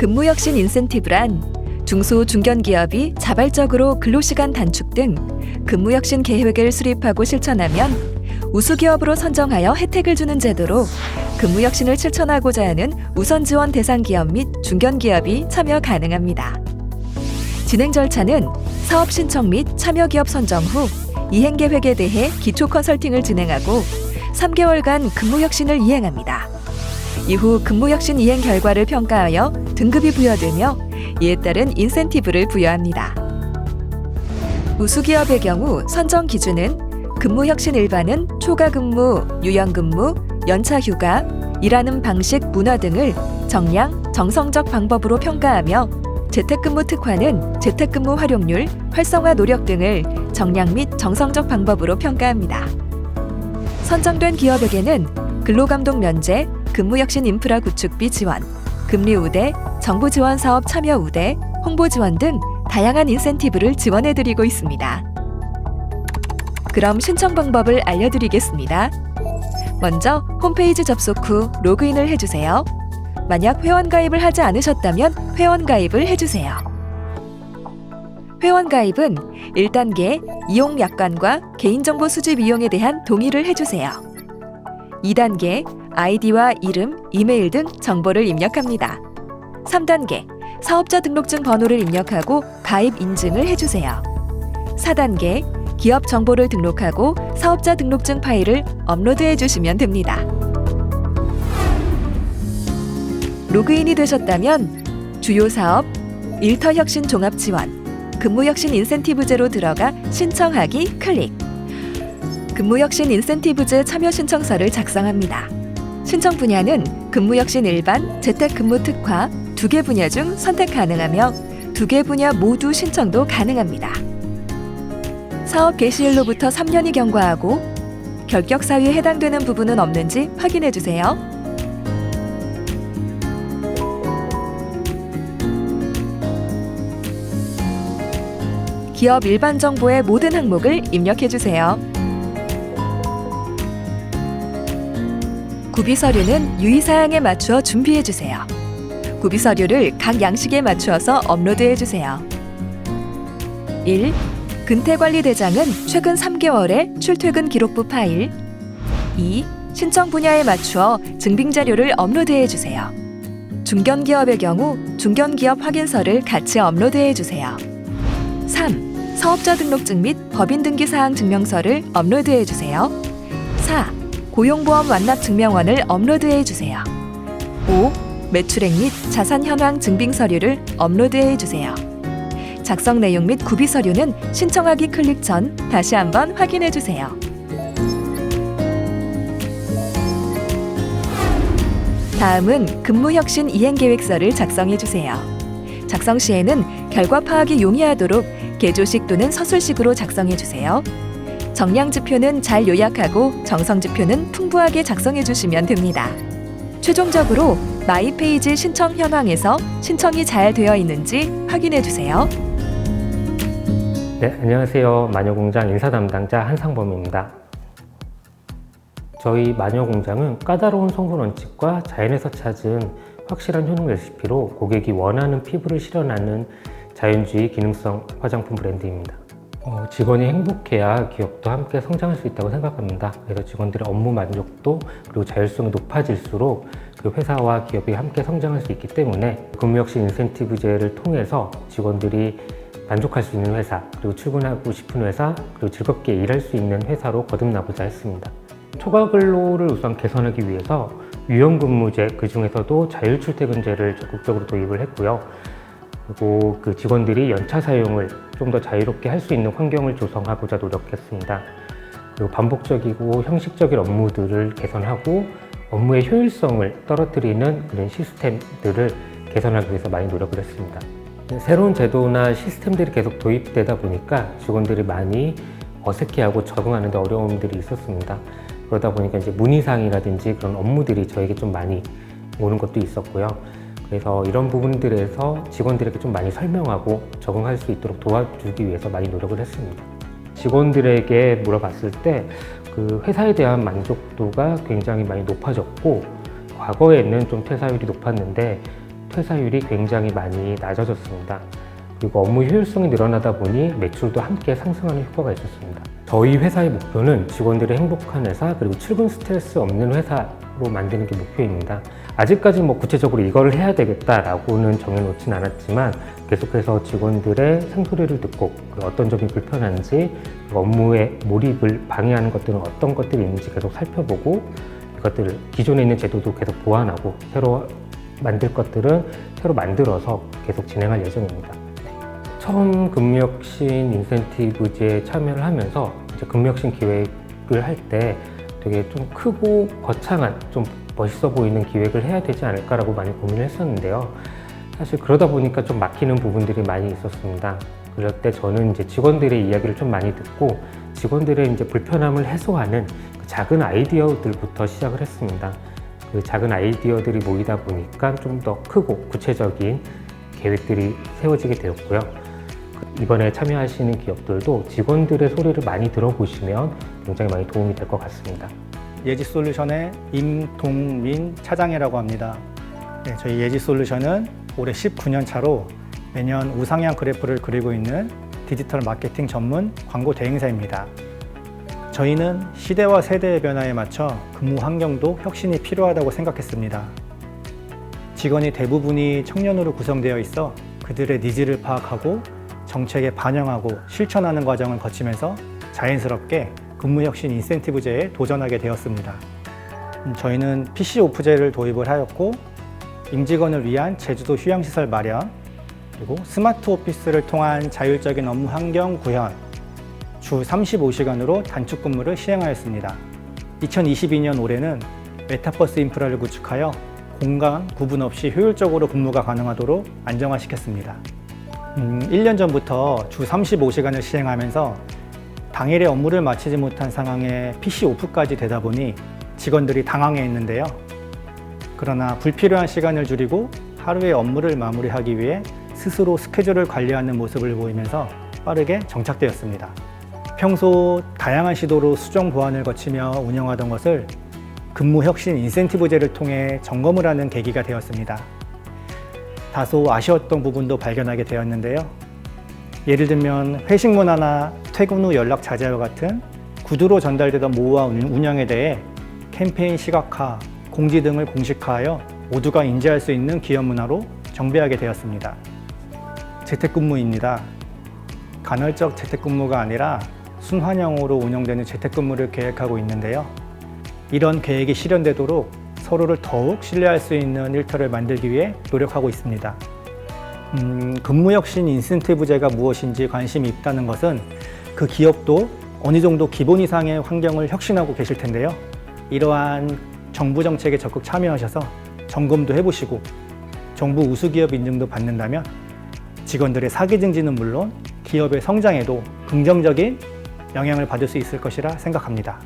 근무혁신 인센티브란 중소 중견기업이 자발적으로 근로시간 단축 등 근무혁신 계획을 수립하고 실천하면 우수기업으로 선정하여 혜택을 주는 제도로 근무혁신을 실천하고자 하는 우선지원 대상 기업 및 중견기업이 참여 가능합니다. 진행 절차는 사업 신청 및 참여기업 선정 후 이행계획에 대해 기초 컨설팅을 진행하고 3개월간 근무혁신을 이행합니다. 이후 근무혁신 이행 결과를 평가하여 등급이 부여되며 이에 따른 인센티브를 부여합니다. 우수기업의 경우 선정 기준은 근무혁신 일반은 초과근무, 유연근무, 연차휴가, 일하는 방식, 문화 등을 정량, 정성적 방법으로 평가하며 재택근무 특화는 재택근무 활용률, 활성화 노력 등을 정량 및 정성적 방법으로 평가합니다. 선정된 기업에게는 근로감독 면제, 근무혁신 인프라 구축비 지원, 금리 우대, 정부 지원 사업 참여 우대, 홍보 지원 등 다양한 인센티브를 지원해드리고 있습니다. 그럼 신청 방법을 알려드리겠습니다. 먼저 홈페이지 접속 후 로그인을 해주세요. 만약 회원 가입을 하지 않으셨다면 회원 가입을 해주세요. 회원 가입은 1단계 이용 약관과 개인정보 수집 이용에 대한 동의를 해주세요. 2단계 아이디와 이름, 이메일 등 정보를 입력합니다. 3단계 사업자 등록증 번호를 입력하고 가입 인증을 해주세요. 4단계 기업 정보를 등록하고 사업자 등록증 파일을 업로드해 주시면 됩니다. 로그인이 되셨다면 주요 사업, 일터혁신 종합지원, 근무혁신 인센티브제로 들어가 신청하기 클릭. 근무혁신 인센티브제 참여 신청서를 작성합니다. 신청 분야는 근무혁신 일반, 재택근무 특화 2개 분야 중 선택 가능하며 2개 분야 모두 신청도 가능합니다. 사업 개시일로부터 3년이 경과하고 결격 사유에 해당되는 부분은 없는지 확인해 주세요. 기업 일반 정보의 모든 항목을 입력해 주세요. 구비 서류는 유의 사항에 맞추어 준비해 주세요. 구비 서류를 각 양식에 맞추어서 업로드해 주세요. 1. 근태관리대장은 최근 3개월의 출퇴근 기록부 파일. 2. 신청 분야에 맞추어 증빙자료를 업로드해 주세요. 중견기업의 경우 중견기업 확인서를 같이 업로드해 주세요. 3. 사업자 등록증 및 법인등기사항 증명서를 업로드해 주세요. 4. 고용보험 완납 증명원을 업로드해 주세요. 5. 매출액 및 자산 현황 증빙 서류를 업로드해 주세요. 작성 내용 및 구비 서류는 신청하기 클릭 전 다시 한번 확인해 주세요. 다음은 근무혁신 이행계획서를 작성해 주세요. 작성 시에는 결과 파악이 용이하도록 개조식 또는 서술식으로 작성해 주세요. 정량 지표는 잘 요약하고 정성 지표는 풍부하게 작성해 주시면 됩니다. 최종적으로 마이 페이지 신청 현황에서 신청이 잘 되어 있는지 확인해 주세요. 네, 안녕하세요. 마녀공장 인사 담당자 한상범입니다. 저희 마녀공장은 까다로운 성분 원칙과 자연에서 찾은 확실한 효능 레시피로 고객이 원하는 피부를 실현하는 자연주의 기능성 화장품 브랜드입니다. 직원이 행복해야 기업도 함께 성장할 수 있다고 생각합니다. 그래서 직원들의 업무 만족도 그리고 자율성이 높아질수록 그 회사와 기업이 함께 성장할 수 있기 때문에 근무혁신 인센티브제를 통해서 직원들이 만족할 수 있는 회사, 그리고 출근하고 싶은 회사, 그리고 즐겁게 일할 수 있는 회사로 거듭나고자 했습니다. 초과근로를 우선 개선하기 위해서 유연근무제, 그 중에서도 자율출퇴근제를 적극적으로 도입을 했고요. 그리고 그 직원들이 연차 사용을 좀 더 자유롭게 할 수 있는 환경을 조성하고자 노력했습니다. 그리고 반복적이고 형식적인 업무들을 개선하고 업무의 효율성을 떨어뜨리는 그런 시스템들을 개선하기 위해서 많이 노력을 했습니다. 새로운 제도나 시스템들이 계속 도입되다 보니까 직원들이 많이 어색해하고 적응하는 데 어려움들이 있었습니다. 그러다 보니까 이제 문의사항이라든지 그런 업무들이 저에게 좀 많이 오는 것도 있었고요. 그래서 이런 부분들에서 직원들에게 좀 많이 설명하고 적응할 수 있도록 도와주기 위해서 많이 노력을 했습니다. 직원들에게 물어봤을 때 그 회사에 대한 만족도가 굉장히 많이 높아졌고, 과거에는 좀 퇴사율이 높았는데 퇴사율이 굉장히 많이 낮아졌습니다. 그리고 업무 효율성이 늘어나다 보니 매출도 함께 상승하는 효과가 있었습니다. 저희 회사의 목표는 직원들의 행복한 회사 그리고 출근 스트레스 없는 회사로 만드는 게 목표입니다. 아직까지 구체적으로 이걸 해야 되겠다라고는 정해놓진 않았지만 계속해서 직원들의 상소리를 듣고 어떤 점이 불편한지 업무의 몰입을 방해하는 것들은 어떤 것들이 있는지 계속 살펴보고 이것들을 기존에 있는 제도도 계속 보완하고 새로 만들 것들은 새로 만들어서 계속 진행할 예정입니다. 처음 근무혁신 인센티브제에 참여를 하면서 이제 근무혁신 기획을 할 때 되게 좀 크고 거창한 좀 멋있어 보이는 기획을 해야 되지 않을까라고 많이 고민을 했었는데요. 사실 그러다 보니까 좀 막히는 부분들이 많이 있었습니다. 그럴 때 저는 이제 직원들의 이야기를 좀 많이 듣고 직원들의 이제 불편함을 해소하는 그 작은 아이디어들부터 시작을 했습니다. 그 작은 아이디어들이 모이다 보니까 좀 더 크고 구체적인 계획들이 세워지게 되었고요. 이번에 참여하시는 기업들도 직원들의 소리를 많이 들어보시면 굉장히 많이 도움이 될 것 같습니다. 예지솔루션의 임동민 차장이라고 합니다. 네, 저희 예지솔루션은 올해 19년 차로 매년 우상향 그래프를 그리고 있는 디지털 마케팅 전문 광고 대행사입니다. 저희는 시대와 세대의 변화에 맞춰 근무 환경도 혁신이 필요하다고 생각했습니다. 직원이 대부분이 청년으로 구성되어 있어 그들의 니즈를 파악하고 정책에 반영하고 실천하는 과정을 거치면서 자연스럽게 근무혁신 인센티브제에 도전하게 되었습니다. 저희는 PC 오프제를 도입을 하였고 임직원을 위한 제주도 휴양시설 마련, 그리고 스마트 오피스를 통한 자율적인 업무 환경 구현, 주 35시간으로 단축 근무를 시행하였습니다. 2022년 올해는 메타버스 인프라를 구축하여 공간 구분 없이 효율적으로 근무가 가능하도록 안정화시켰습니다. 1년 전부터 주 35시간을 시행하면서 당일에 업무를 마치지 못한 상황에 PC 오프까지 되다 보니 직원들이 당황해했는데요. 그러나 불필요한 시간을 줄이고 하루의 업무를 마무리하기 위해 스스로 스케줄을 관리하는 모습을 보이면서 빠르게 정착되었습니다. 평소 다양한 시도로 수정 보완을 거치며 운영하던 것을 근무혁신 인센티브제를 통해 점검을 하는 계기가 되었습니다. 다소 아쉬웠던 부분도 발견하게 되었는데요. 예를 들면 회식 문화나 퇴근 후 연락 자제와 같은 구두로 전달되던 모호와 운영에 대해 캠페인 시각화, 공지 등을 공식화하여 모두가 인지할 수 있는 기업 문화로 정비하게 되었습니다. 재택근무입니다. 간헐적 재택근무가 아니라 순환형으로 운영되는 재택근무를 계획하고 있는데요. 이런 계획이 실현되도록 서로를 더욱 신뢰할 수 있는 일터를 만들기 위해 노력하고 있습니다. 근무혁신 인센티브제가 무엇인지 관심이 있다는 것은 그 기업도 어느 정도 기본 이상의 환경을 혁신하고 계실 텐데요. 이러한 정부 정책에 적극 참여하셔서 점검도 해보시고 정부 우수기업 인증도 받는다면 직원들의 사기 증진은 물론 기업의 성장에도 긍정적인 영향을 받을 수 있을 것이라 생각합니다.